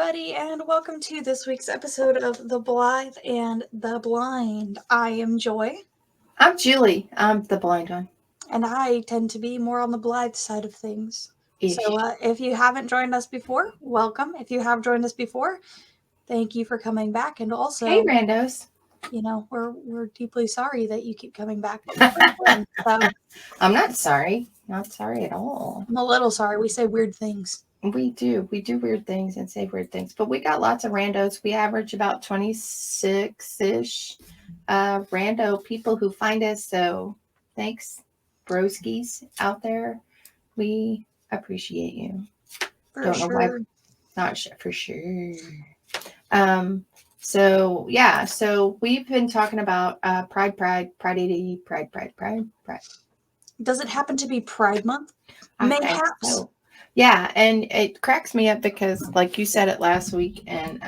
everybody, and welcome to this week's episode of The Blithe and the Blind. I am Joy. I'm Julie. I'm the blind one. And I tend to be more on the Blithe side of things. Ish. So if you haven't joined us before, welcome. If you have joined us before, thank you for coming back. And Hey, also, randos. we're deeply sorry that you keep coming back. So I'm not sorry. Not sorry at all. I'm a little sorry. We say weird things. We do. We do weird things and say weird things. But we got lots of randos. We average about 26-ish rando people who find us. So thanks, broskies out there. We appreciate you. For Don't know sure. why. Not sure for sure. So we've been talking about Pride, 80, Pride. Does it happen to be Pride Month? I think Mayhaps. so. Yeah, and it cracks me up because, like you said it last week, and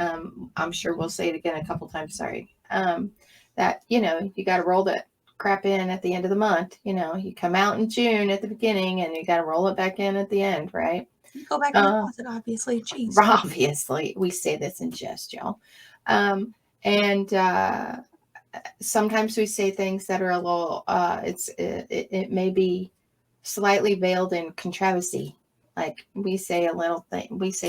I'm sure we'll say it again a couple times. Sorry, that you got to roll that crap in at the end of the month. You come out in June at the beginning, and you got to roll it back in at the end, right? Go back in the closet, obviously. Jeez. Obviously, we say this in jest, y'all. And sometimes we say things that are a little. It may be slightly veiled in controversy. Like we say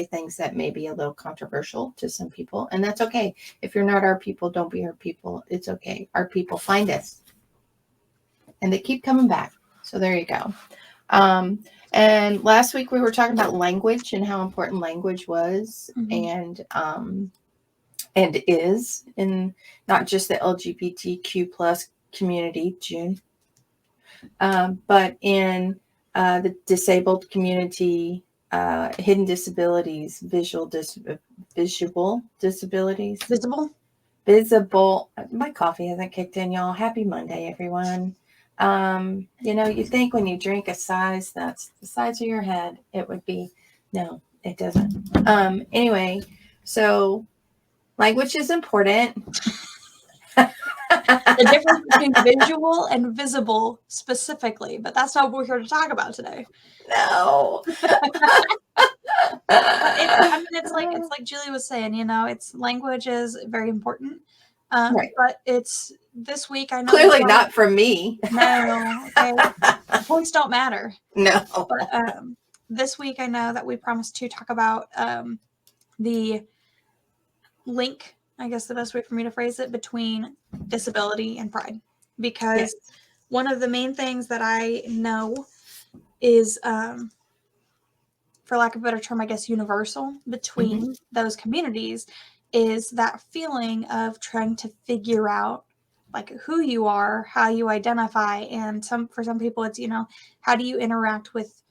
things that may be a little controversial to some people, and that's okay. If you're not our people, don't be our people. It's okay. Our people find us, and they keep coming back. So there you go. And last week we were talking about language and how important language was, and is in not just the LGBTQ plus community, June, but in the disabled community, hidden disabilities, visual disabilities. Visible. My coffee hasn't kicked in, y'all. Happy Monday, everyone. You think when you drink a size that's the size of your head, it would be. No, it doesn't. Anyway, so language is important. The difference between visual and visible specifically, but that's not what we're here to talk about today. No. It's like Julie was saying, it's language is very important. Right. But it's this week. I know clearly not for me. No, okay. Points don't matter. No. But this week I know that we promised to talk about the link, I guess the best way for me to phrase it, between disability and pride. Because one of the main things that I know is, for lack of a better term, I guess universal between those communities is that feeling of trying to figure out like who you are, how you identify, and for some people it's, how do you interact with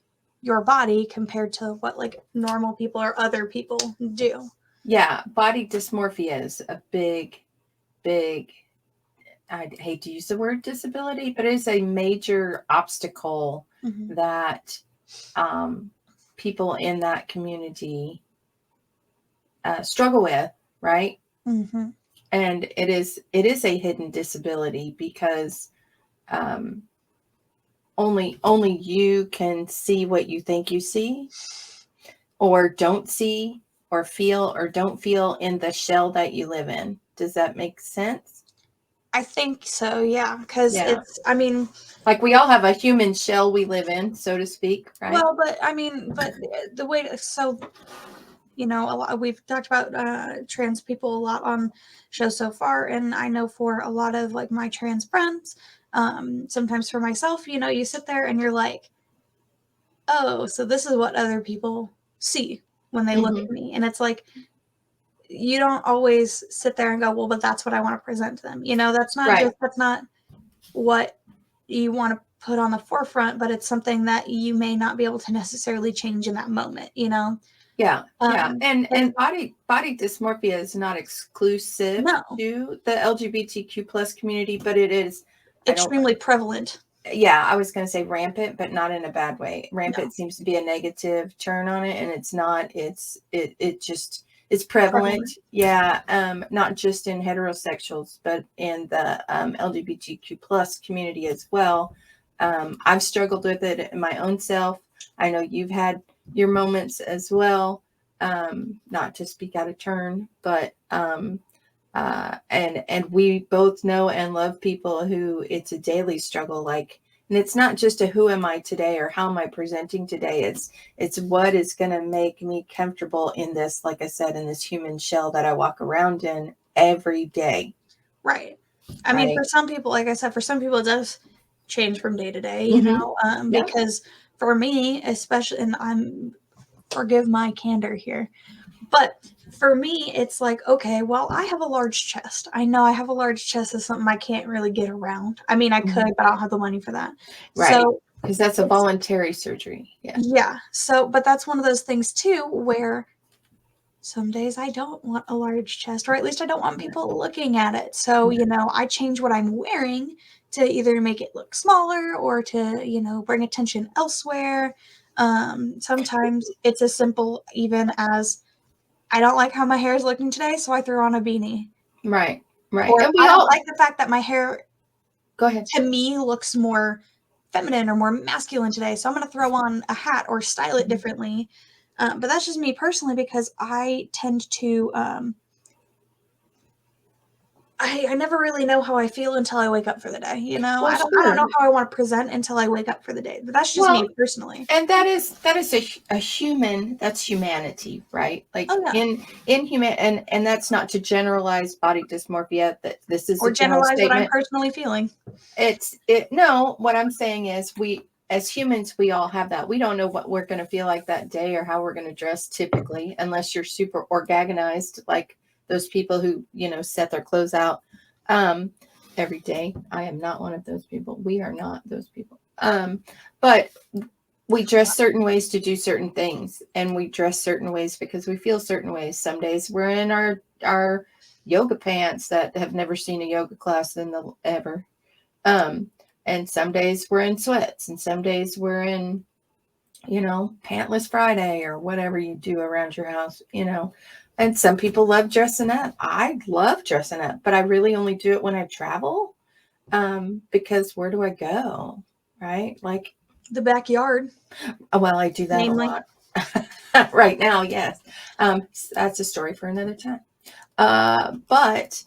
your body compared to what like normal people or other people do. Yeah, body dysmorphia is a big, I hate to use the word disability, but it's a major obstacle that people in that community struggle with, right? And it is a hidden disability because only you can see what you think you see, or don't see, or feel, or don't feel in the shell that you live in. Does that make sense? I think so, yeah. Because it's, like we all have a human shell we live in, so to speak, right? Well, but the way we've talked about trans people a lot on shows so far, and I know for a lot of like my trans friends, sometimes for myself, you sit there and you're like, oh, so this is what other people see when they look at me, and it's like you don't always sit there and go, well, but that's what I want to present to them. That's not that's not what you want to put on the forefront, but it's something that you may not be able to necessarily change in that moment. Yeah. And body dysmorphia is not exclusive to the LGBTQ plus community, but it is extremely prevalent. Yeah, I was going to say rampant, but not in a bad way. Rampant seems to be a negative turn on it, and it's not. It's prevalent. Yeah, not just in heterosexuals, but in the LGBTQ plus community as well. I've struggled with it in my own self. I know you've had your moments as well. not to speak out of turn, but and we both know and love people who it's a daily struggle. Like, and it's not just a who am I today or how am I presenting today. It's what is going to make me comfortable in this, like I said, in this human shell that I walk around in every day. Right. I mean, for some people, like I said, for some people it does change from day to day, you know, because for me, especially, and forgive my candor here, but for me, it's like, okay, well, I have a large chest. I know I have a large chest is something I can't really get around. I mean, I could, but I don't have the money for that. Right. So, because that's a voluntary surgery. Yeah. Yeah. So, but that's one of those things too, where some days I don't want a large chest, or at least I don't want people looking at it. So, you know, I change what I'm wearing to either make it look smaller or to, you know, bring attention elsewhere. Sometimes it's as simple even as I don't like how my hair is looking today, so I throw on a beanie. Right. Right. Or And I don't like the fact that my hair, go ahead, to me, looks more feminine or more masculine today, so I'm going to throw on a hat or style it differently. But that's just me personally, because I tend to I never really know how I feel until I wake up for the day. You know, well, I don't know how I want to present until I wake up for the day. But that's just me personally. And that is a human, that's humanity, right? Like in human, and that's not to generalize body dysmorphia, that this is or a general generalize statement. what I'm personally feeling. No, what I'm saying is we as humans, we all have that. We don't know what we're going to feel like that day or how we're going to dress typically, unless you're super organized, like those people who, you know, set their clothes out every day. I am not one of those people. We are not those people. But we dress certain ways to do certain things, and we dress certain ways because we feel certain ways. Some days we're in our yoga pants that have never seen a yoga class ever. And some days we're in sweats, and some days we're in, you know, pantless Friday or whatever you do around your house, you know. And some people love dressing up. I love dressing up, but I really only do it when I travel. Because where do I go? Right? Like the backyard. Well, I do that Namely. a lot right now. Yes. That's a story for another time. But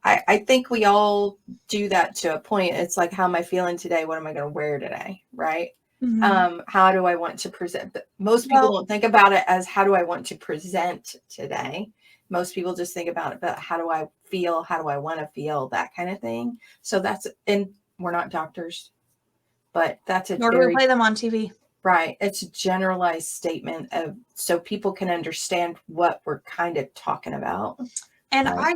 I think we all do that to a point. It's like, how am I feeling today? What am I going to wear today? Right. Mm-hmm. How do I want to present? But most people don't think about it as how do I want to present today? Most people just think about it, but how do I feel? How do I want to feel? That kind of thing. So and we're not doctors, but that's Nor do we play them on TV. Right. It's a generalized statement so people can understand what we're kind of talking about. And I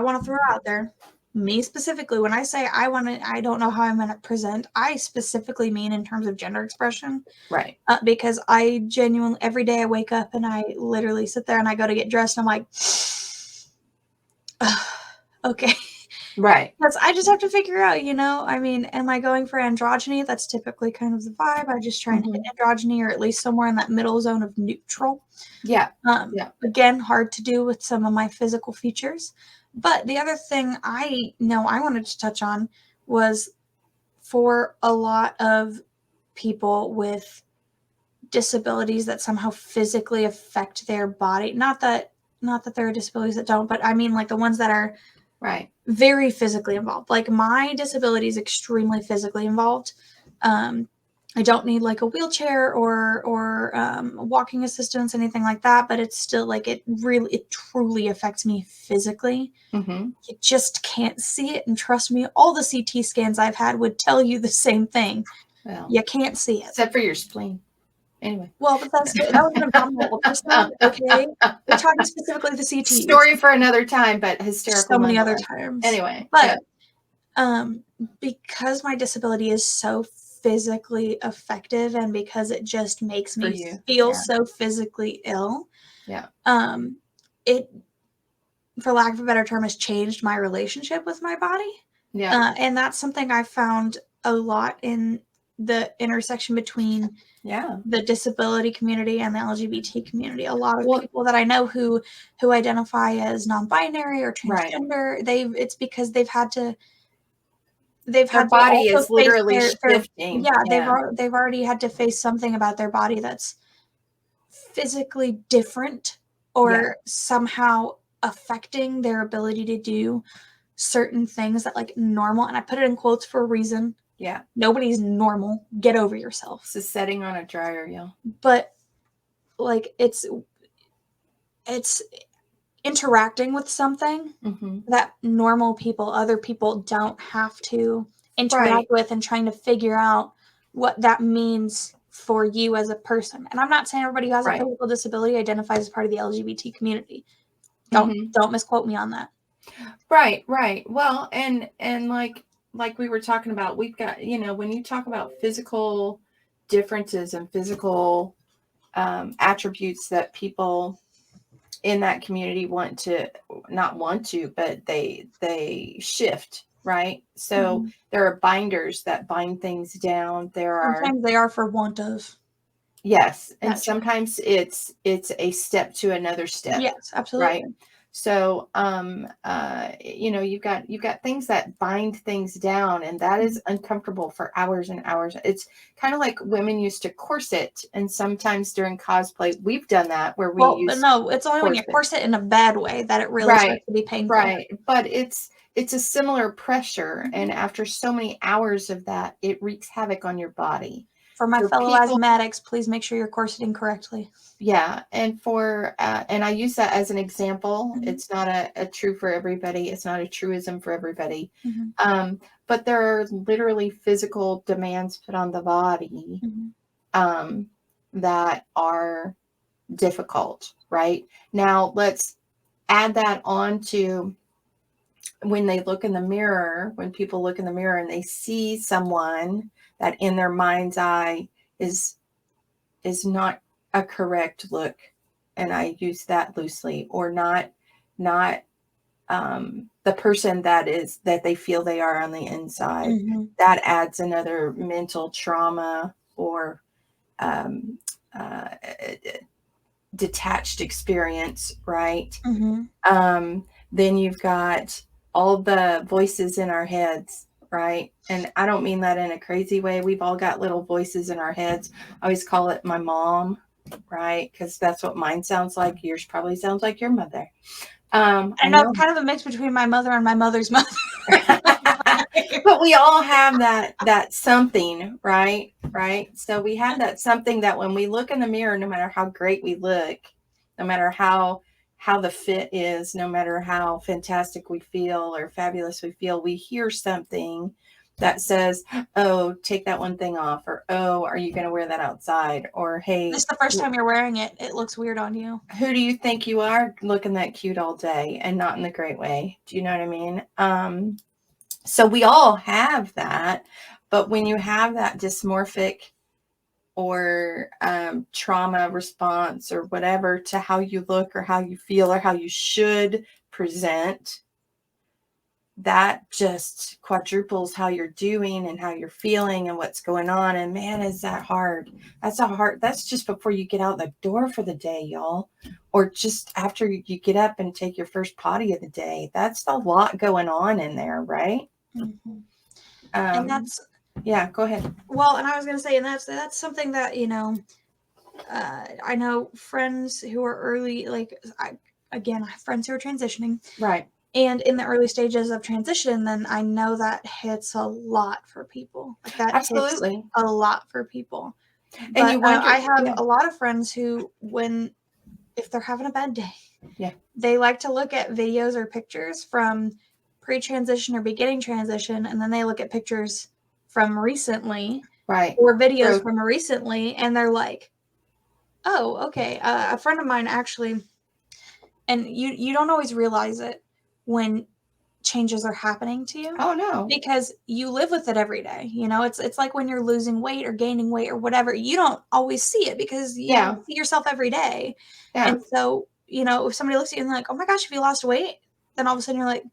want to throw out there, me specifically, when I say I don't know how I'm going to present, I specifically mean in terms of gender expression. Right. Because I genuinely, every day I wake up and I literally sit there and I go to get dressed and I'm like, okay. Right. Because I just have to figure out, you know, I mean, am I going for androgyny? That's typically kind of the vibe. I just try and hit androgyny, or at least somewhere in that middle zone of neutral. Yeah. Again, hard to do with some of my physical features. But the other thing I wanted to touch on was, for a lot of people with disabilities that somehow physically affect their body, not that there are disabilities that don't, but I mean like the ones that are right, very physically involved. Like my disability is extremely physically involved. I don't need like a wheelchair or walking assistance, anything like that, but it's still like it truly affects me physically. You just can't see it, and trust me, all the CT scans I've had would tell you the same thing. Well, you can't see it. Except for your spleen. Anyway. Well, but that was an abdominal ultrasound, okay? We're talking specifically the CT. Story for another time, but hysterical. So many other times. Anyway. But because my disability is so physically effective, and because it just makes me feel so physically ill, it, for lack of a better term, has changed my relationship with my body. And that's something I found a lot in the intersection between the disability community and the LGBT community. A lot of people that I know who identify as non-binary or transgender, it's because they've had to their body is literally shifting. They've already had to face something about their body that's physically different or Yeah. somehow affecting their ability to do certain things that like normal, and I put it in quotes for a reason. Yeah. Nobody's normal. Get over yourself. It's a setting on a dryer, y'all. But like it's interacting with something that normal people, other people don't have to interact with, and trying to figure out what that means for you as a person. And I'm not saying everybody who has a physical disability identifies as part of the LGBT community. Don't misquote me on that. Right. Well, and like we were talking about, we've got, when you talk about physical differences and physical attributes that people in that community not want to, but they shift, right? So there are binders that bind things down. Sometimes they are for want of. Yes. And sometimes it's a step to another step. Yes, absolutely. Right. So, you've got things that bind things down, and that is uncomfortable for hours and hours. It's kind of like women used to corset, and sometimes during cosplay, we've done that where we use. No, it's only when you corset in a bad way that it really starts to be painful. Right. But it's a similar pressure, and after so many hours of that, it wreaks havoc on your body. For my fellow asthmatics, please make sure you're corseting correctly. Yeah. And and I use that as an example. It's not a true for everybody. It's not a truism for everybody. But there are literally physical demands put on the body that are difficult, right? Now let's add that on to when they look in the mirror, when people look in the mirror and they see someone that in their mind's eye is not a correct look, and I use that loosely, or not the person that they feel they are on the inside. That adds another mental trauma or detached experience, right? Then you've got all the voices in our heads, right? And I don't mean that in a crazy way. We've all got little voices in our heads. I always call it my mom, right? Because that's what mine sounds like. Yours probably sounds like your mother. I know, kind of a mix between my mother and my mother's mother. But we all have that something, right? So we have that something that when we look in the mirror, no matter how great we look, no matter how the fit is, no matter how fantastic we feel or fabulous we feel, we hear something that says, oh, take that one thing off, or, oh, are you going to wear that outside? Or, hey, this is the first time you're wearing it. It looks weird on you. Who do you think you are looking that cute all day, and not in the great way? Do you know what I mean? So we all have that, but when you have that dysmorphic or trauma response or whatever to how you look or how you feel or how you should present, that just quadruples how you're doing and how you're feeling and what's going on. And man, is that hard. That's just before you get out the door for the day, y'all. Or just after you get up and take your first potty of the day. That's a lot going on in there, right? And that's... Yeah, go ahead. Well, and I was going to say, and that's something that, I know friends who are early, I have friends who are transitioning. Right. And in the early stages of transition, then I know that hits a lot for people. That absolutely hits a lot for people. And but, you wonder, I have a lot of friends who, if they're having a bad day, they like to look at videos or pictures from pre-transition or beginning transition, and then they look at pictures from recently, or videos from recently, and they're like, oh, okay. A friend of mine actually, and you don't always realize it when changes are happening to you. Oh no. Because you live with it every day. It's like when you're losing weight or gaining weight or whatever, you don't always see it because you see yourself every day. And so, if somebody looks at you and they're like, oh my gosh, have you lost weight? Then all of a sudden you're like,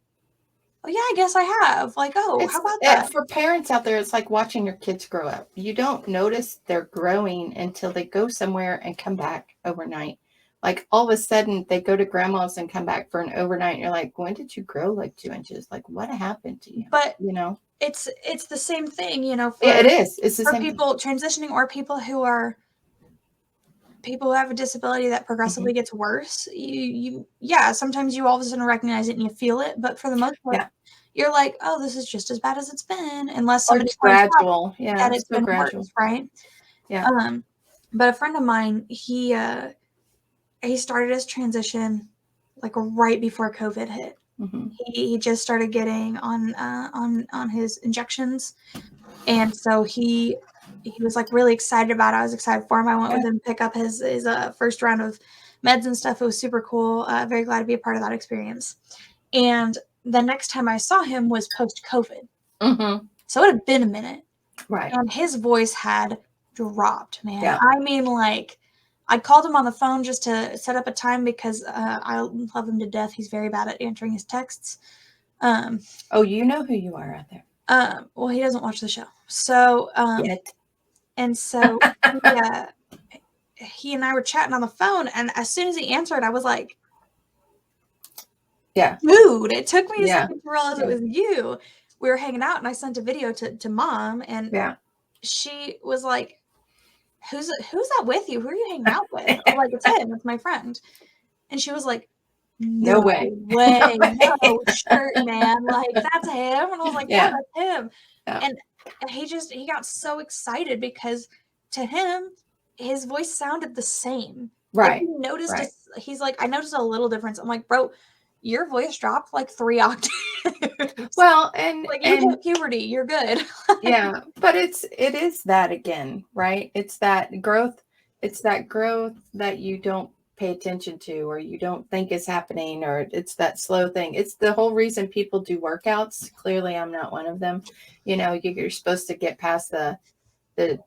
oh yeah, I guess I have. Like, oh, how about that? For parents out there, it's like watching your kids grow up. You don't notice they're growing until they go somewhere and come back overnight. Like all of a sudden they go to grandma's and come back for an overnight. And you're like, when did you grow like 2 inches? Like what happened to you? But it's the same thing, it is. It's the for same people transitioning or people who are people who have a disability that progressively gets worse, yeah, sometimes you all of a sudden recognize it and you feel it, but for the most part, you're like, oh, this is just as bad as it's been, unless Or somebody it's points out gradual. Yeah, that it's it's so been gradual. worse, right? Yeah. But a friend of mine, he started his transition like right before COVID hit. Mm-hmm. He just started getting on his injections, and so he was like really excited about it. I was excited for him. I went with him to pick up his first round of meds and stuff. It was super cool. Very glad to be a part of that experience. And the next time I saw him was post COVID, so it had been a minute, Right? and his voice had dropped, man. Yeah. I mean, like, I called him on the phone just to set up a time because I love him to death. He's very bad at answering his texts. Oh, you know who you are out there. Well, he doesn't watch the show, so Yet. and so he and I were chatting on the phone, and as soon as he answered, I was like, Yeah. dude, it took me a Yeah. second to realize it was you. We were hanging out, and I sent a video to mom, and she was like, who's that with you? Who are you hanging out with? I was like, it's him, it's my friend. And she was like, No way. no shirt, man, like, that's him. And I was like, yeah, that's him. And he got so excited because to him, his voice sounded the same. Like, he noticed he's like, I noticed a little difference. I'm like, bro, your voice dropped like 3 octaves. Well, and like, you hit puberty, you're good. Yeah, but it is that again, right? It's that growth. It's that growth that you don't pay attention to, or you don't think is happening, or it's that slow thing. It's the whole reason people do workouts. Clearly, I'm not one of them. You know, you're supposed to get past the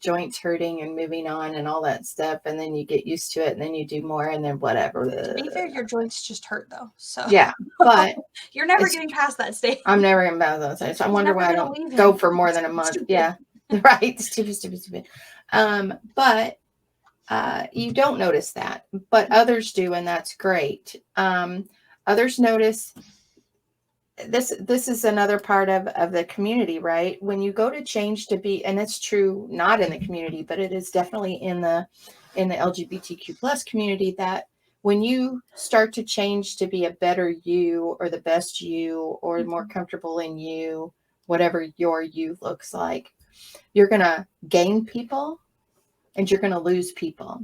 joints hurting and moving on and all that stuff, and then you get used to it, and then you do more, and then whatever. To be fair, your joints just hurt though, so yeah, but you're never getting past that stage. I'm never getting past those things. I wonder why I don't go for more than a month. Yeah, right. Stupid. But you don't notice that, but others do, and that's great. Others notice. This is another part of the community, right? When you go to change to be, and it's true not in the community, but it is definitely in the LGBTQ plus community, that when you start to change to be a better you, or the best you, or more comfortable in you, whatever your you looks like, you're going to gain people and you're going to lose people,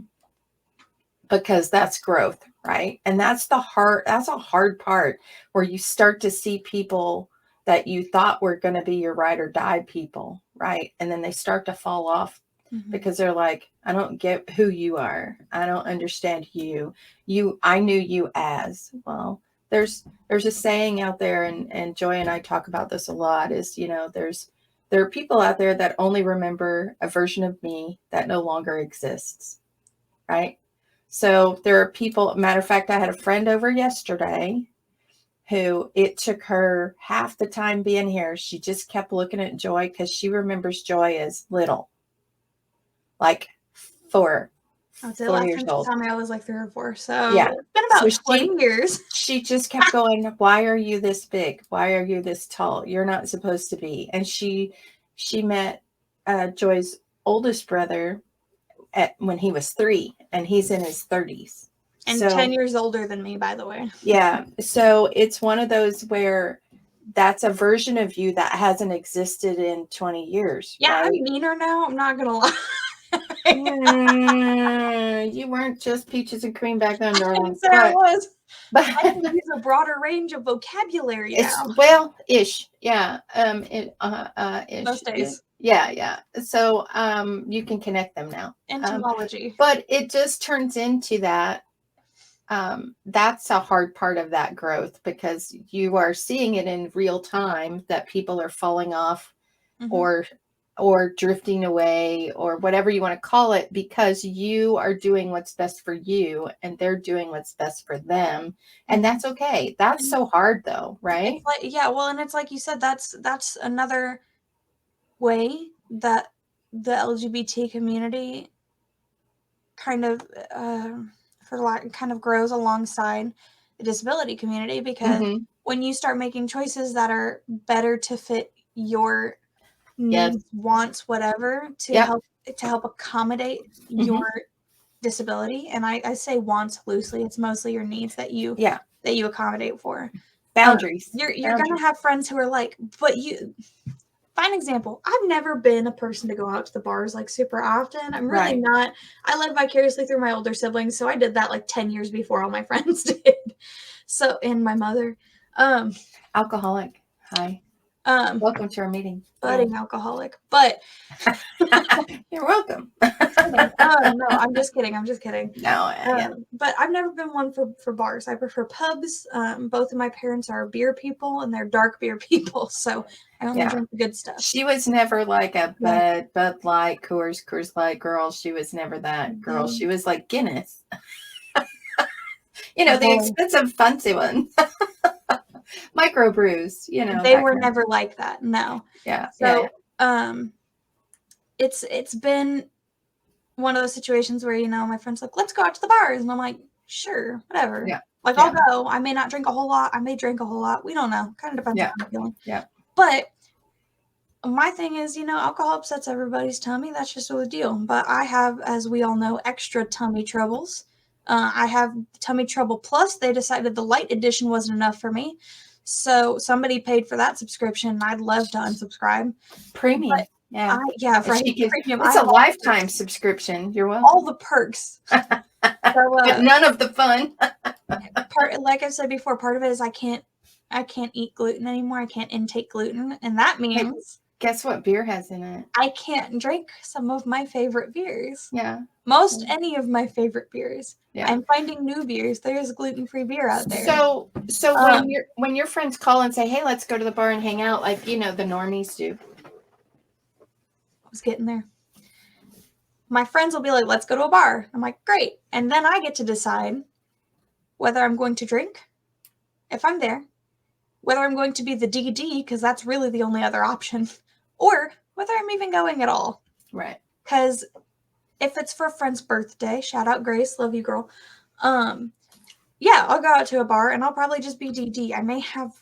because that's growth, right? And that's a hard part, where you start to see people that you thought were going to be your ride or die people, right? And then they start to fall off because they're like, I don't get who you are. I don't understand you. I knew you as well. There's a saying out there, and Joy and I talk about this a lot, is, you know, there are people out there that only remember a version of me that no longer exists, right? So there are people, matter of fact, I had a friend over yesterday who it took her half the time being here. She just kept looking at Joy because she remembers Joy as little, like 4 years old. Time I was like 3 or 4. So yeah, it's been about 20 years. She just kept going, why are you this big? Why are you this tall? You're not supposed to be. And she met Joy's oldest brother when he was 3, and he's in his 30s. And 10 years older than me, by the way. Yeah. So it's one of those where that's a version of you that hasn't existed in 20 years. Yeah, right? I'm meaner now. I'm not going to lie. You weren't just peaches and cream back then, darling. I was. But I can use a broader range of vocabulary now. Well, ish. Yeah. Ish. Most days. Yeah. So you can connect them now. Entomology. But it just turns into that. That's a hard part of that growth, because you are seeing it in real time that people are falling off or drifting away, or whatever you want to call it, because you are doing what's best for you and they're doing what's best for them. And that's okay. That's so hard though, right? It's like, yeah, well, and it's like you said, that's another way that the LGBT community kind of grows alongside the disability community, because when you start making choices that are better to fit your needs, wants, whatever, to help accommodate your disability, and I say wants loosely. It's mostly your needs that you accommodate for. Boundaries. You're gonna have friends who are like, but you. Fine example. I've never been a person to go out to the bars like super often. I'm really not. I live vicariously through my older siblings, so I did that like 10 years before all my friends did. So, and my mother. Alcoholic. Hi. Welcome to our meeting. Budding alcoholic. But you're welcome. No, I'm just kidding. No, but I've never been one for bars. I prefer pubs. Both of my parents are beer people, and they're dark beer people, so I only drink the good stuff. She was never like a Bud Light, Coors Light girl. She was never that girl. She was like Guinness. The expensive, fancy one. Microbrews, They were never like that. No. Yeah. So, it's been one of those situations where, my friend's like, let's go out to the bars. And I'm like, sure, whatever. Yeah. Like, I'll go. I may not drink a whole lot. I may drink a whole lot. We don't know. Kind of depends on how I'm feeling. Yeah. But my thing is, alcohol upsets everybody's tummy. That's just the deal. But I have, as we all know, extra tummy troubles. I have tummy trouble plus. They decided the light edition wasn't enough for me. So somebody paid for that subscription. And I'd love to unsubscribe. Premium. But right. Premium. It's a lifetime subscription. You're welcome. All the perks. But none of the fun. Like I said before, part of it is I can't eat gluten anymore. I can't intake gluten. And that means... Guess what beer has in it? I can't drink some of my favorite beers. Yeah. Any of my favorite beers. Yeah. I'm finding new beers. There's gluten-free beer out there. So when your friends call and say, hey, let's go to the bar and hang out, like, the normies do. I was getting there. My friends will be like, let's go to a bar. I'm like, great. And then I get to decide whether I'm going to drink, if I'm there, whether I'm going to be the DD, because that's really the only other option, or whether I'm even going at all. Right. Because if it's for a friend's birthday, shout out Grace, love you, girl. I'll go out to a bar and I'll probably just be DD. I may have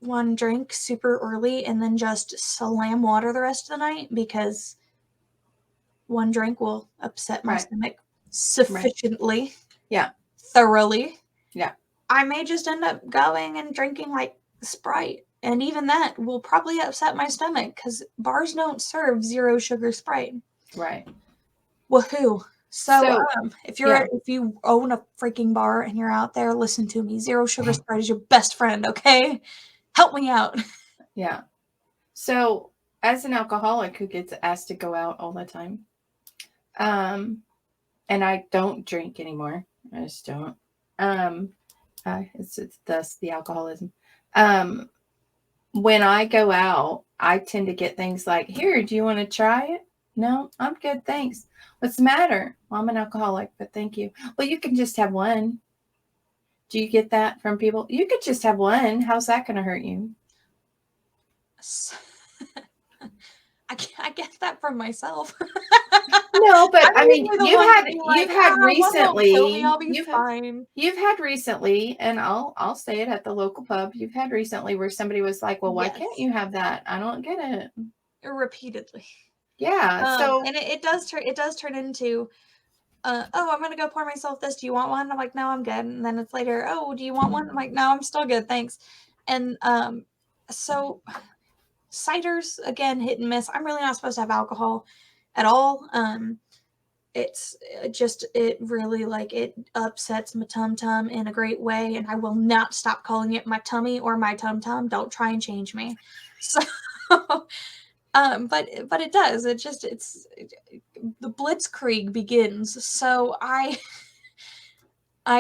one drink super early and then just slam water the rest of the night because one drink will upset my stomach sufficiently. Yeah. Thoroughly. Yeah. I may just end up going and drinking like Sprite. And even that will probably upset my stomach because bars don't serve 0 sugar Sprite. Right. Woohoo. So if you own a freaking bar and you're out there, listen to me. 0 sugar Sprite is your best friend, okay? Help me out. Yeah. So as an alcoholic who gets asked to go out all the time, and I don't drink anymore. I just don't. It's thus the alcoholism. When I go out, I tend to get things like, here, do you want to try it? No, I'm good, thanks. What's the matter? Well, I'm an alcoholic, but thank you. Well, you can just have one. Do you get that from people? You could just have one. How's that going to hurt you? I get that from myself. No, but I mean, you've had recently. I'll be fine. You've had recently, and I'll say it at the local pub. You've had recently where somebody was like, "Well, why can't you have that? I don't get it." Repeatedly. Yeah. So and it does turn into, I'm gonna go pour myself this. Do you want one? I'm like, no, I'm good. And then it's later, oh, do you want one? I'm like, no, I'm still good, thanks. And so ciders, again, hit and miss. I'm really not supposed to have alcohol at all. It really it upsets my tum-tum in a great way, and I will not stop calling it my tummy or my tum-tum. Don't try and change me. So but it does. The blitzkrieg begins. So I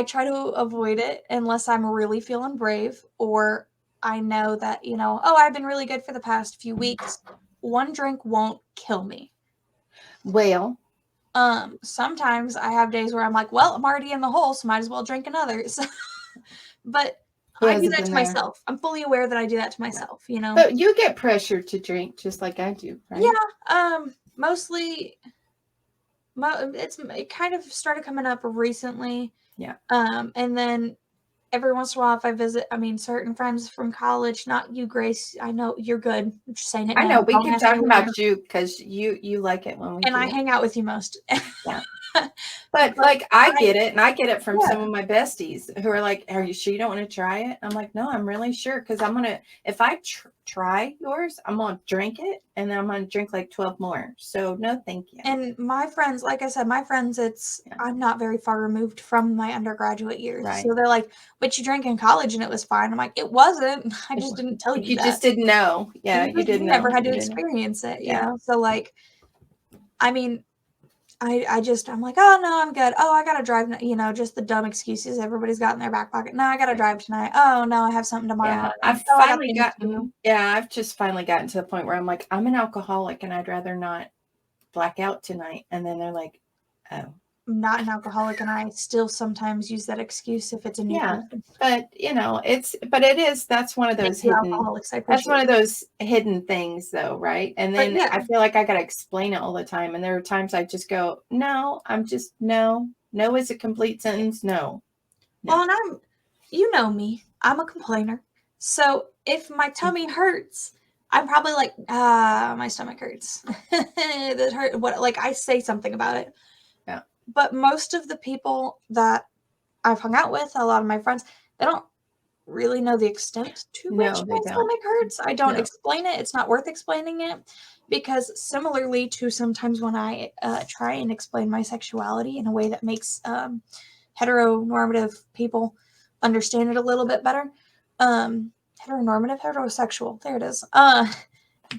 try to avoid it unless I'm really feeling brave, or I know that, I've been really good for the past few weeks. One drink won't kill me. Well, sometimes I have days where I'm like, well, I'm already in the hole, so might as well drink another. So, but I do that to myself. I'm fully aware that I do that to myself, But you get pressured to drink just like I do, right? Yeah. Mostly, it kind of started coming up recently. Yeah. And then every once in a while, if I visit, certain friends from college, not you, Grace. I know you're good. I'm just saying it. I know we keep talking about you because you like it when we. And I hang out with you most. Yeah. But like, I I get it. And I get it from yeah. some of my besties who are like, are you sure you don't want to try it? I'm like, no, I'm really sure. Cause if I try yours, I'm going to drink it and then I'm going to drink like 12 more. So no, thank you. And my friends, like I said, my friends, Yeah. I'm not very far removed from my undergraduate years. Right. So they're like, but you drank in college and it was fine. I'm like, it wasn't. I just didn't tell you You that. just didn't know. Yeah. You didn't know. never had to You didn't know. experience it, you Yeah. know? So like, I mean, I'm like, oh no, I'm good. Oh, I gotta drive, just the dumb excuses everybody's got in their back pocket. No, I gotta drive tonight. Oh no, I have something tomorrow Yeah. morning. Oh, I got things to do. I've just finally gotten to the point where I'm like, I'm an alcoholic and I'd rather not black out tonight. And then they're like, oh. I'm not an alcoholic, and I still sometimes use that excuse if it's a new person. But that's one of those Alcoholics, I that's appreciate one of those hidden things though, right? And then yeah. I feel like I got to explain it all the time. And there are times I just go, no, no is a complete sentence. No. Well, and you know me, I'm a complainer. So if my tummy hurts, I'm probably like, my stomach hurts. That hurt. What? Like I say something about it. Yeah. But most of the people that I've hung out with, a lot of my friends, they don't really know the extent to which my stomach hurts. I don't explain it. It's not worth explaining it because similarly to sometimes when I try and explain my sexuality in a way that makes heteronormative people understand it a little bit better. Heteronormative, heterosexual. There it is.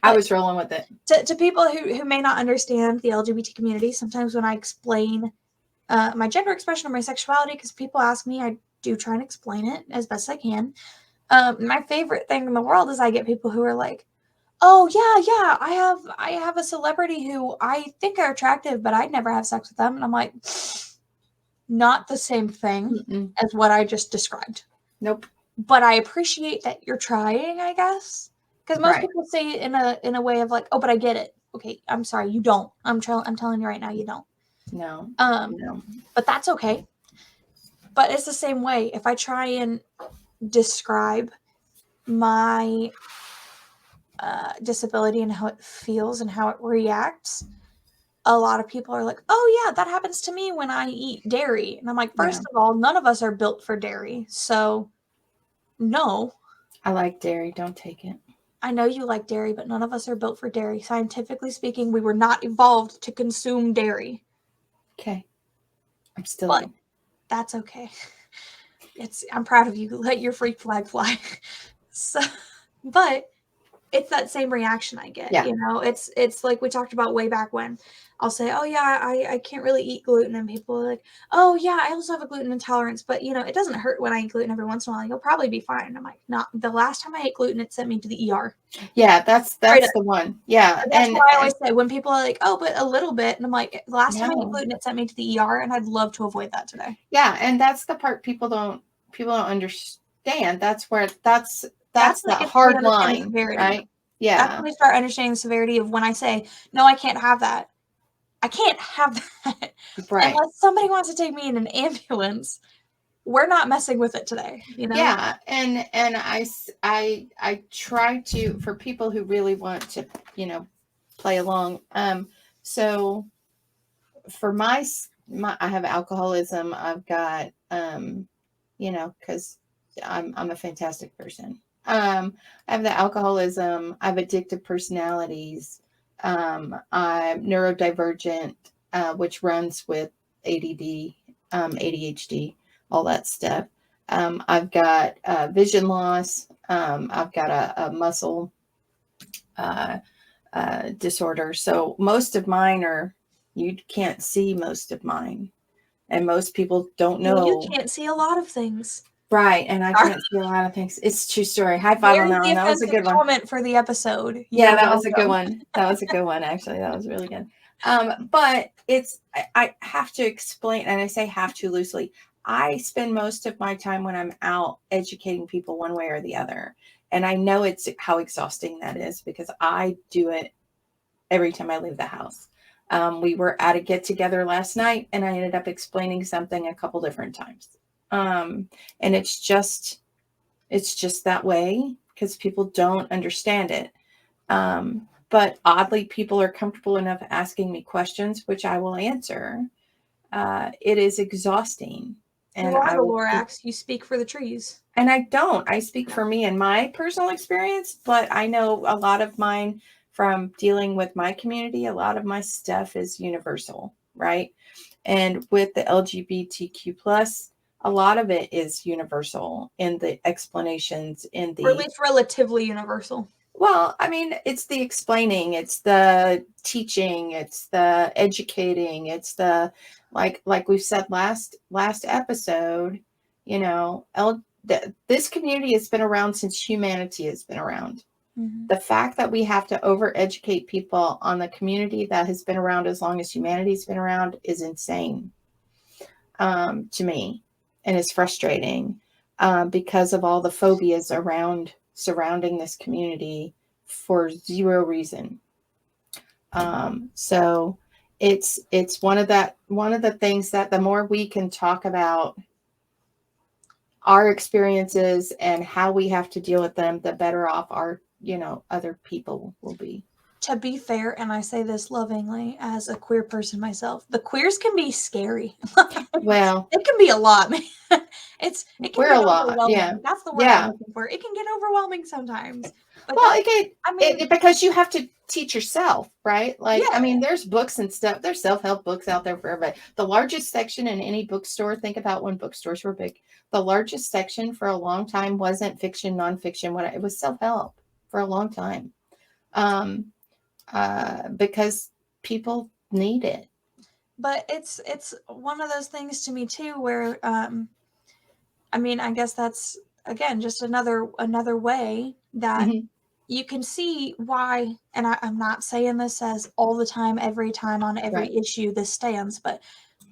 I was rolling with it. To people who may not understand the LGBT community, sometimes when I explain my gender expression or my sexuality, because people ask me, I do try and explain it as best I can. My favorite thing in the world is I get people who are like, oh yeah, I have a celebrity who I think are attractive, but I'd never have sex with them. And I'm like, not the same thing as what I just described. Nope. But I appreciate that you're trying, I guess. Because most people say it in a way of like, oh, but I get it. Okay, I'm sorry, you don't. I'm telling you right now, you don't. No. No. But that's okay. But it's the same way. If I try and describe my disability and how it feels and how it reacts, a lot of people are like, oh yeah, that happens to me when I eat dairy. And I'm like, first of all, none of us are built for dairy. So no. I like dairy. Don't take it. I know you like dairy, but none of us are built for dairy. Scientifically speaking, we were not evolved to consume dairy. Okay. I'm still. But that's okay. I'm proud of you. Let your freak flag fly. So, but it's that same reaction I get. Yeah. You know, it's like we talked about way back when. I'll say, oh yeah, I can't really eat gluten, and people are like, oh yeah, I also have a gluten intolerance, but it doesn't hurt when I eat gluten every once in a while. You'll probably be fine. I'm like, not the last time I ate gluten, it sent me to the ER. Yeah, that's the one. Yeah, that's why I always say when people are like, oh, but a little bit, and I'm like, the last time I ate gluten, it sent me to the ER, and I'd love to avoid that today. Yeah, and that's the part people don't understand. That's the hard line, right? Yeah. That's when they start understanding the severity of when I say, no, I can't have that. I can't have that. Right. Unless somebody wants to take me in an ambulance, we're not messing with it today. Yeah. And I try to, for people who really want to, play along. So for my I have alcoholism. I've got, cause I'm a fantastic person. I have the alcoholism. I have addictive personalities. I'm neurodivergent, which runs with ADD, ADHD, all that stuff. I've got vision loss. I've got a muscle disorder. So most of mine you can't see most of mine. And most people don't know. You can't see a lot of things. Right. And I can't see a lot of things. It's a true story. High five on that one. That was a good one. Comment for the episode. Yeah, that was a good one. That was a good one, actually. That was really good. But I have to explain, and I say have to loosely. I spend most of my time when I'm out educating people one way or the other. And I know it's how exhausting that is because I do it every time I leave the house. We were at a get together last night and I ended up explaining something a couple different times. And it's just that way because people don't understand it. But oddly, people are comfortable enough asking me questions, which I will answer. it is exhausting. And You are I the will keep, Lorax. You speak for the trees. and I speak for me and my personal experience, but I know a lot of mine from dealing with my community, a lot of my stuff is universal, right? And with the LGBTQ plus, a lot of it is universal in the explanations, in Or at the, least relatively universal. well, I mean, it's the explaining, it's the teaching, it's the educating, it's the, like we said last episode, you know, this community has been around since humanity has been around. Mm-hmm. The fact that we have to over educate people on the community that has been around as long as humanity's been around is insane, to me, and it's frustrating, because of all the phobias surrounding this community for zero reason. So it's one of the things that the more we can talk about our experiences and how we have to deal with them, the better off our, other people will be. To be fair, and I say this lovingly as a queer person myself, the queers can be scary. Well, It can be a lot, man. It can we're get a lot. Yeah. overwhelming. That's the word I'm Yeah. looking for. It can get overwhelming sometimes. But Well, I mean, because you have to teach yourself, right? Like, yeah. I mean, there's books and stuff. There's self-help books out there for everybody. The largest section in any bookstore, think about when bookstores were big. The largest section for a long time wasn't fiction, nonfiction. It was self-help for a long time, because people need it. But it's one of those things to me too, where I mean, I guess that's again just another way that Mm-hmm. you can see why, and I'm not saying this as all the time, every time on every Right. issue this stands, but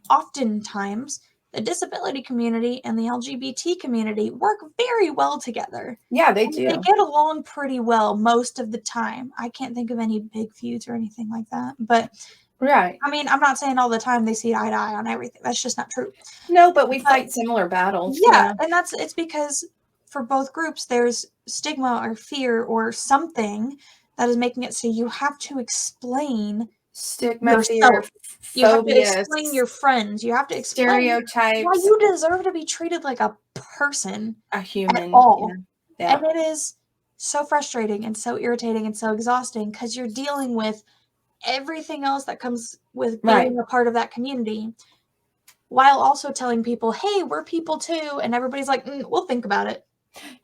oftentimes the disability community and the LGBT community work very well together. Yeah, they And they do. get along pretty well most of the time. I can't think of any big feuds or anything like that. But Right. I mean, I'm not saying all the time they see eye to eye on everything. That's just not true. No, but we But fight similar battles. yeah, Yeah. and it's because for both groups there's stigma or fear or something that is making it so you have to explain Stigma, fear, yourself. You have to phobias, explain your friends. You have to explain why stereotypes, you deserve to be treated like a person a at human. Yeah. all. Yeah. And it is so frustrating and so irritating and so exhausting because you're dealing with everything else that comes with Right. being a part of that community while also telling people, hey, we're people too. And everybody's like, we'll think about it.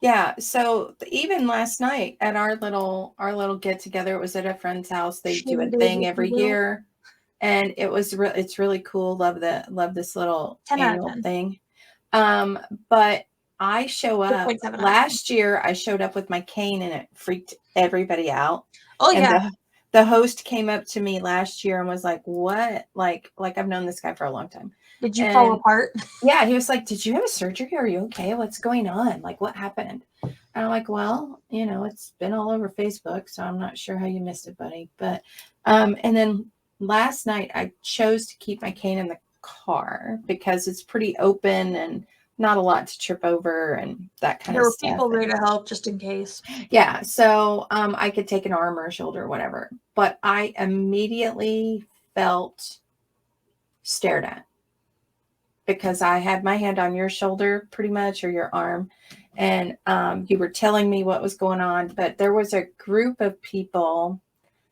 Yeah. So even last night at our little get together, it was at a friend's house. They do a Shindig, thing if you every will. year, and it's really cool. Love this little 10 out of annual 10. thing. But I show up 8.7 out of 10. last year. I showed up with my cane, and it freaked everybody out. Oh, And yeah. the host came up to me last year and was like, "What?" Like I've known this guy for a long time. Did you fall And apart? yeah, he was like, "Did you have a surgery? Are you okay? What's going on? Like, what happened?" And I'm like, "Well, it's been all over Facebook, so I'm not sure how you missed it, buddy." But, and then last night I chose to keep my cane in the car because it's pretty open and not a lot to trip over and that kind There of were stuff. people there to help just in case. Yeah, so I could take an arm or a shoulder or whatever, but I immediately felt stared at because I had my hand on your shoulder pretty much, or your arm, and you were telling me what was going on, but there was a group of people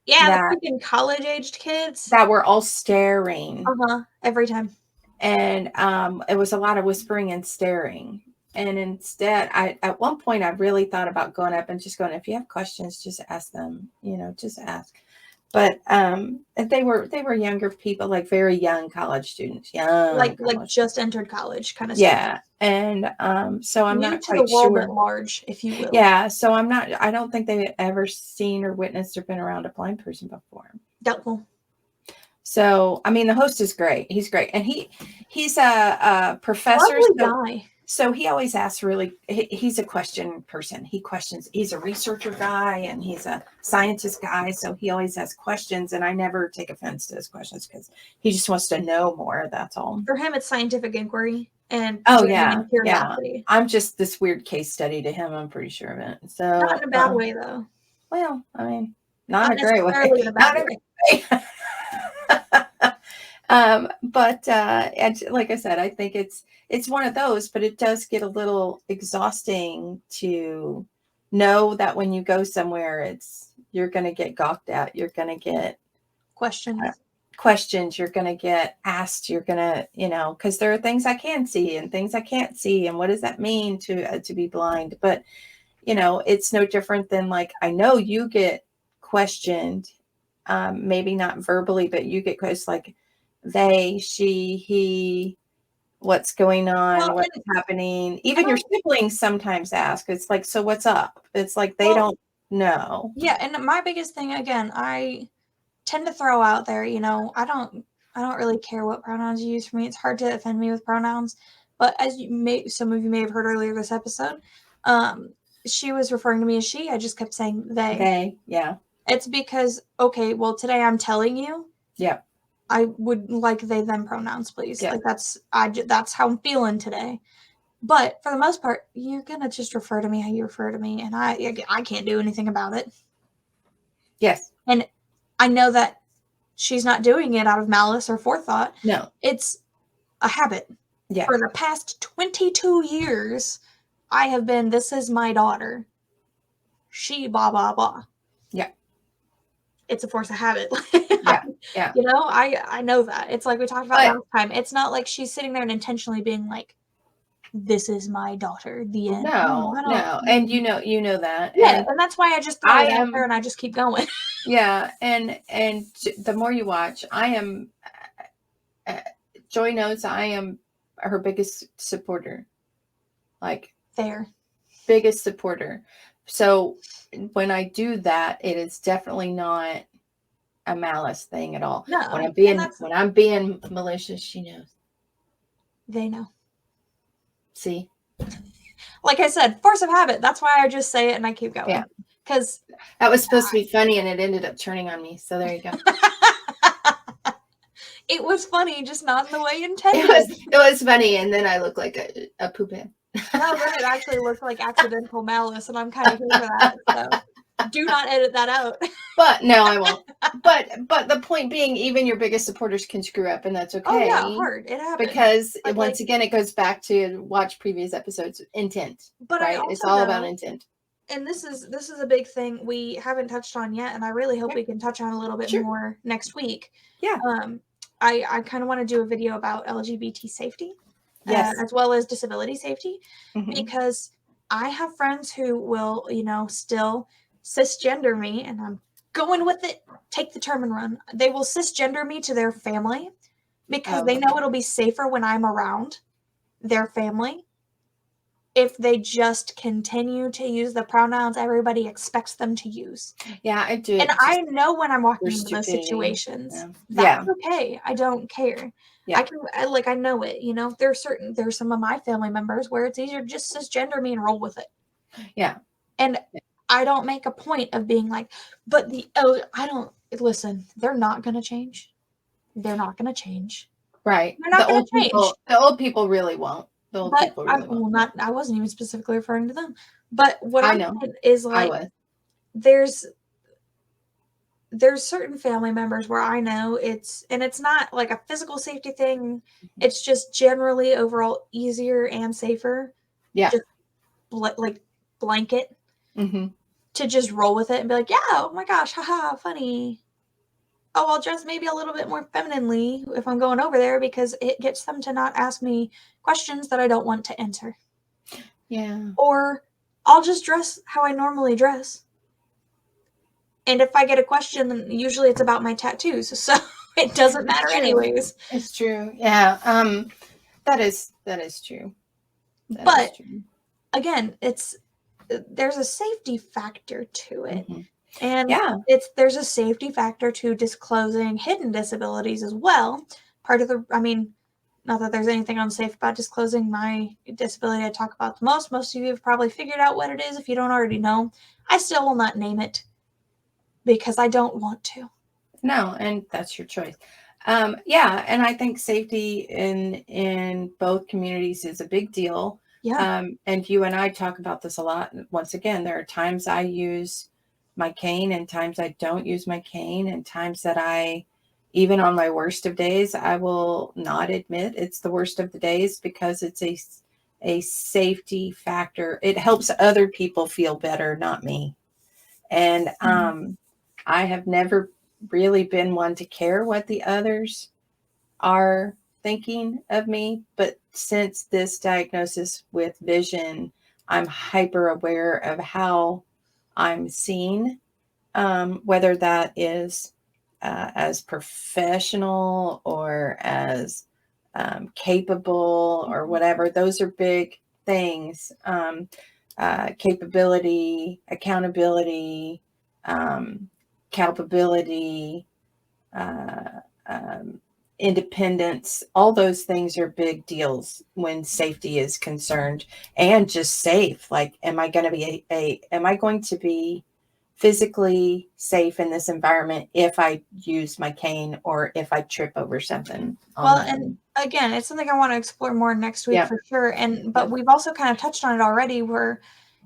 Yeah, the that freaking college-aged kids. that were all staring, Every time. and it was a lot of whispering and staring. And instead, at one point I really thought about going up and just going, if you have questions, just ask them, just ask. But they were younger people, like very young college students, Like college. just entered college kind of stuff. Yeah. And so I'm New not to the quite world sure. at large, if you will. Yeah. So I don't think they've ever seen or witnessed or been around a blind person before. Doubtful. So, I mean, the host is great. He's great. And he's a professor. Lovely So, guy. so he always asks he's a question person. He's a researcher guy and he's a scientist guy. So he always has questions, and I never take offense to his questions because he just wants to know more. That's all. For him, it's scientific inquiry and Oh yeah. curiosity. I'm just this weird case study to him. I'm pretty sure of it. So Not in a bad way, though. well, I mean, not in a great way. Necessarily in a bad way. Not in a great way. But and like I said, I think it's one of those, but it does get a little exhausting to know that when you go somewhere, you're going to get gawked at, you're going to get Questions. questions, you're going to get asked, you're going to, because there are things I can see and things I can't see, and what does that mean to be blind? But it's no different than, like, I know you get questioned, maybe not verbally, but you get questions like they, she, he, what's going on, Well, what's and happening. I Even your don't. siblings sometimes ask. It's like, so what's up? It's like they Well, don't know. yeah, and my biggest thing, again, I tend to throw out there, I don't really care what pronouns you use for me. It's hard to offend me with pronouns. But as some of you may have heard earlier this episode, um, she was referring to me as she. I just kept saying they. They, yeah, It's because, okay, well, today I'm telling you, yeah, I would like they them pronouns, please. yeah, Like that's how I'm feeling today. But for the most part, you're gonna just refer to me how you refer to me, and I can't do anything about it. yes, And I know that she's not doing it out of malice or forethought. no, It's a habit. yeah, For the past 22 years, I have been, this is my daughter. She blah blah blah. yeah, It's a force of habit. yeah, yeah. I know that. It's like we talked about But last time. It's not like she's sitting there and intentionally being like, "This is my daughter." The end. No, no, I don't. no, and you know that, Yeah, and and that's why I just throw I it out there am, and I just keep going. yeah, and the more you watch, I am. Joy knows I am her biggest supporter, like Fair. biggest supporter. So when I do that, it is definitely not a malice thing at all. When No, I'm and being that's when I'm being malicious, she knows. they know. See, Like I said, force of habit. That's why I just say it and I keep yeah, going. Because that was supposed to be funny, and it ended up turning on me. So there you go. it was funny, just not in the way It intended. was funny, and then I look like a poop head. No, then it actually looked like accidental malice, and I'm kind of here for that. So do not edit that out. But no, I won't. But the point being, even your biggest supporters can screw up, and that's Oh yeah, okay. hard. It happens. Because But once again, it goes back to watch previous episodes. Intent, but I right? It's also all about know, intent. and this is a big thing we haven't touched on yet, and I really hope Yeah, we can touch on a little bit sure. more next week. Yeah. I kind of want to do a video about LGBT safety, Yes. as well as disability safety, Mm-hmm. because I have friends who will, still cisgender me, and I'm going with it. Take the term and run. They will cisgender me to their family because they Oh, know it'll be safer when I'm around their family if they just continue to use the pronouns everybody expects them to use. yeah. I do And it I just know when I'm for walking into those stupidity. situations, Yeah. that's Yeah. okay. I don't care. Yeah. I know it, there's some of my family members where it's easier to just cisgender me and roll with it. Yeah. And I don't make a point of being like, I don't listen, they're not gonna change. They're not gonna change. Right. They're not gonna change. The old people really won't. The old But people I'm really well, won't. not I wasn't even specifically referring to them. But what I I'm know. saying is I like was. there's certain family members where I know it's not like a physical safety thing. It's just generally overall easier and safer. Yeah. Just like blanket Mm-hmm. to just roll with it and be like, yeah, oh my gosh, haha, funny. Oh, I'll dress maybe a little bit more femininely if I'm going over there because it gets them to not ask me questions that I don't want to answer. Yeah. Or I'll just dress how I normally dress. And if I get a question, then usually it's about my tattoos. So it doesn't It's matter true. anyways. It's true. Yeah. That is true. That is But true. again, there's a safety factor to it. Mm-hmm. And Yeah. there's a safety factor to disclosing hidden disabilities as well. Not that there's anything unsafe about disclosing my disability I talk about the most. Most of you have probably figured out what it is if you don't already know. I still will not name it because I don't want to. No, and that's your choice. Yeah, and I think safety in both communities is a big deal. Yeah. And you and I talk about this a lot. Once again, there are times I use my cane and times I don't use my cane, and times that I even on my worst of days, I will not admit it's the worst of the days, because it's a safety factor. It helps other people feel better, not me. And I have never really been one to care what the others are thinking of me. But since this diagnosis with vision, I'm hyper aware of how I'm seen, whether that is as professional or as capable or whatever. Those are big things. Capability, accountability, capability, uh, um, independence, all those things are big deals when safety is concerned. And just safe, like, am I going to be am I going to be physically safe in this environment if I use my cane or if I trip over something Well, and again, it's something I want to explore more next week for sure. But we've also kind of touched on it already, where,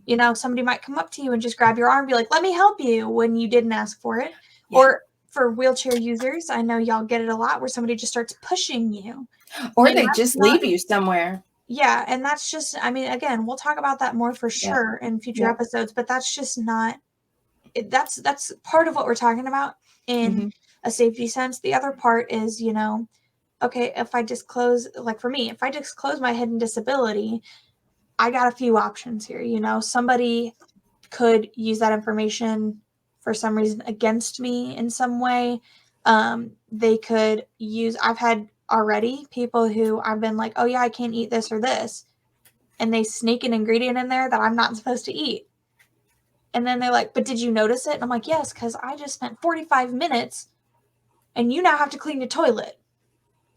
you know, somebody might come up to you and just grab your arm and be like, let me help you, when you didn't ask for it. Or for wheelchair users, I know y'all get it a lot, where somebody just starts pushing you. Or they just leave you somewhere. Yeah. And that's just, I mean, again, we'll talk about that more for sure in future episodes, but that's just not, that's part of what we're talking about in a safety sense. The other part is, you know, okay, if I disclose, like for me, if I disclose my hidden disability, I got a few options here. You know, somebody could use that information for some reason against me in some way. They could use, I've had already people who I've been like, oh yeah, I can't eat this or this. And they sneak an ingredient in there that I'm not supposed to eat. And then they're like, but did you notice it? And I'm like, yes, because I just spent 45 minutes and you now have to clean the toilet.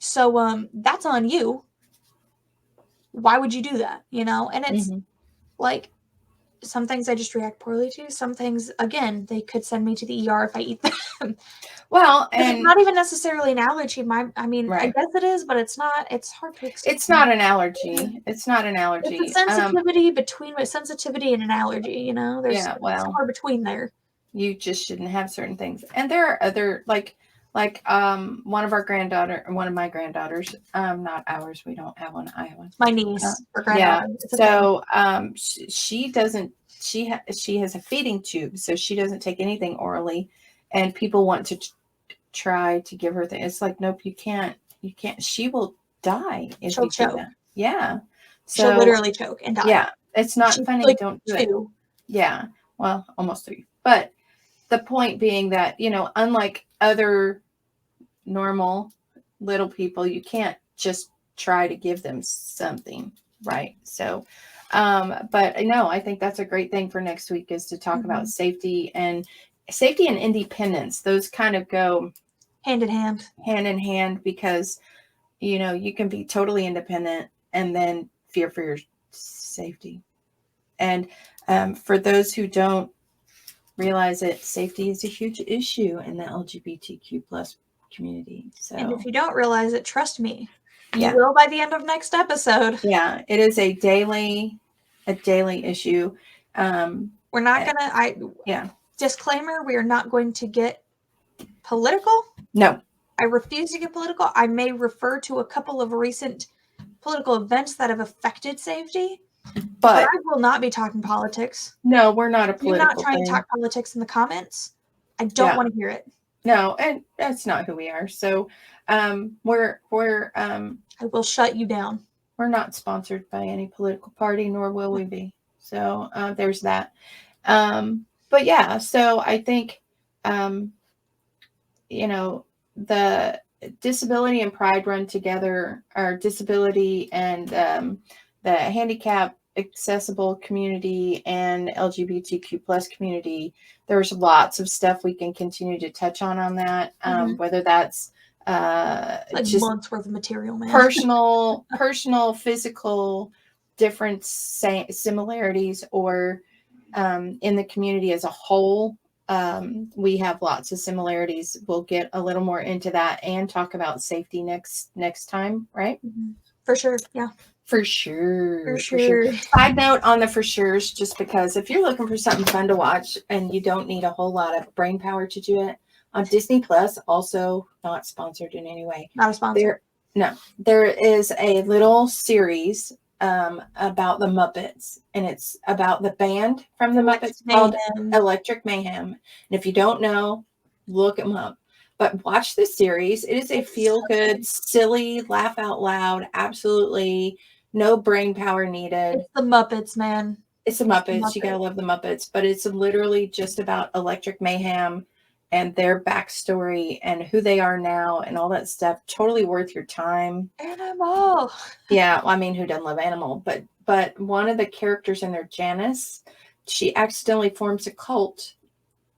So that's on you. Why would you do that? You know? And it's like, some things I just react poorly to. Some things, again, they could send me to the ER if I eat them. Well, and it's not even necessarily an allergy. I mean, I guess it is, but it's not. It's hard to explain. It's not an allergy. It's not an allergy. It's a sensitivity between sensitivity and an allergy. You know, there's somewhere between there. You just shouldn't have certain things. And there are other, like one of my granddaughters, not ours, we don't have one, I have one. My niece or granddaughter. So she doesn't, she has a feeding tube, so she doesn't take anything orally, and people want to try to give her things. It's like, nope, you can't, she will die if you do that. Yeah. So she'll literally choke and die. Yeah. It's not funny. Like don't do it. Yeah. Well, almost 3. But the point being that, you know, unlike other normal little people, you can't just try to give them something. Right. So, but no, I think that's a great thing for next week, is to talk about safety and independence. Those kind of go hand in hand, because, you know, you can be totally independent and then fear for your safety. And for those who don't realize it, safety is a huge issue in the LGBTQ plus community. So, and if you don't realize it, trust me, you will by the end of next episode. Yeah, it is a daily issue. We're not gonna. Disclaimer: we are not going to get political. No, I refuse to get political. I may refer to a couple of recent political events that have affected safety, but I will not be talking politics. No, we're not a political. You're not trying to talk politics in the comments. I don't want to hear it. No, and that's not who we are. So, we're I will shut you down. We're not sponsored by any political party, nor will we be. So, there's that. But yeah, so I think, you know, the disability and pride run together, or disability and the handicap accessible community and LGBTQ plus community. There's lots of stuff we can continue to touch on that, whether that's like just months worth of material, man. personal, physical difference, similarities, or in the community as a whole. We have lots of similarities. We'll get a little more into that and talk about safety next time, right? For sure. Yeah. For sure. Side note on the for sure's, just because if you're looking for something fun to watch and you don't need a whole lot of brain power to do it, On Disney Plus, also not sponsored in any way. Not a sponsor. There is a little series about the Muppets, and it's about the band from the Muppets called Electric Mayhem. And if you don't know, look them up. But watch the series. It is a feel-good, silly, laugh out loud, absolutely no brain power needed. It's the Muppets, man. It's the Muppets. You gotta love the Muppets. But it's literally just about Electric Mayhem and their backstory and who they are now and all that stuff. Totally worth your time. Animal. Yeah, I mean, who doesn't love Animal? But one of the characters in there, Janice, she accidentally forms a cult.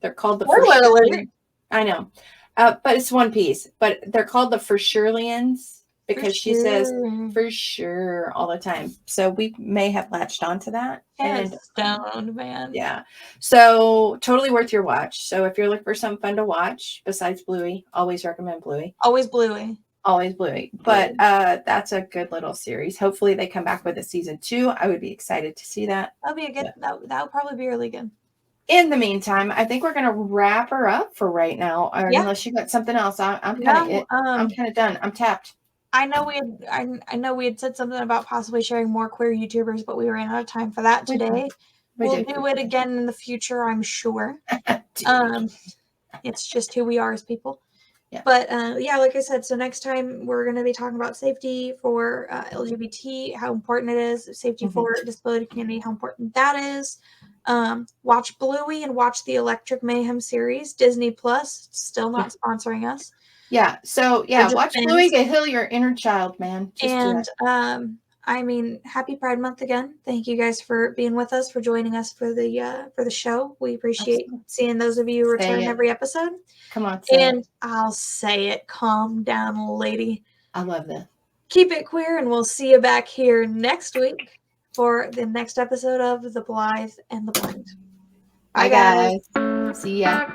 They're called the Spoiler. I know. But it's One Piece. But they're called the Forsurelians because she says for sure all the time. So we may have latched onto that. And stoned, man. Yeah. So totally worth your watch. So if you're looking for something fun to watch besides Bluey, always recommend Bluey. Always Bluey. Always Bluey. But that's a good little series. Hopefully they come back with a season 2. I would be excited to see that. That'll be a good that would probably be really good. In the meantime, I think we're gonna wrap her up for right now. Or unless you got something else. I'm kind of done. I'm tapped. I know we had said something about possibly sharing more queer YouTubers, but we ran out of time for that today. We'll do it again in the future, I'm sure. It's just who we are as people. Yeah. But like I said, so next time we're going to be talking about safety for LGBT, how important it is, safety for disability community, how important that is. Watch Bluey and watch the Electric Mayhem series. Disney Plus, still not sponsoring us. Yeah. So watch Bluey to heal your inner child, man. I mean, happy Pride Month again. Thank you guys for being with us, for joining us for the show. We appreciate seeing those of you return every episode. Come on. I'll say it. Calm down, lady. I love that. Keep it queer, and we'll see you back here next week for the next episode of The Blithe and the Blind. Bye, guys. See ya.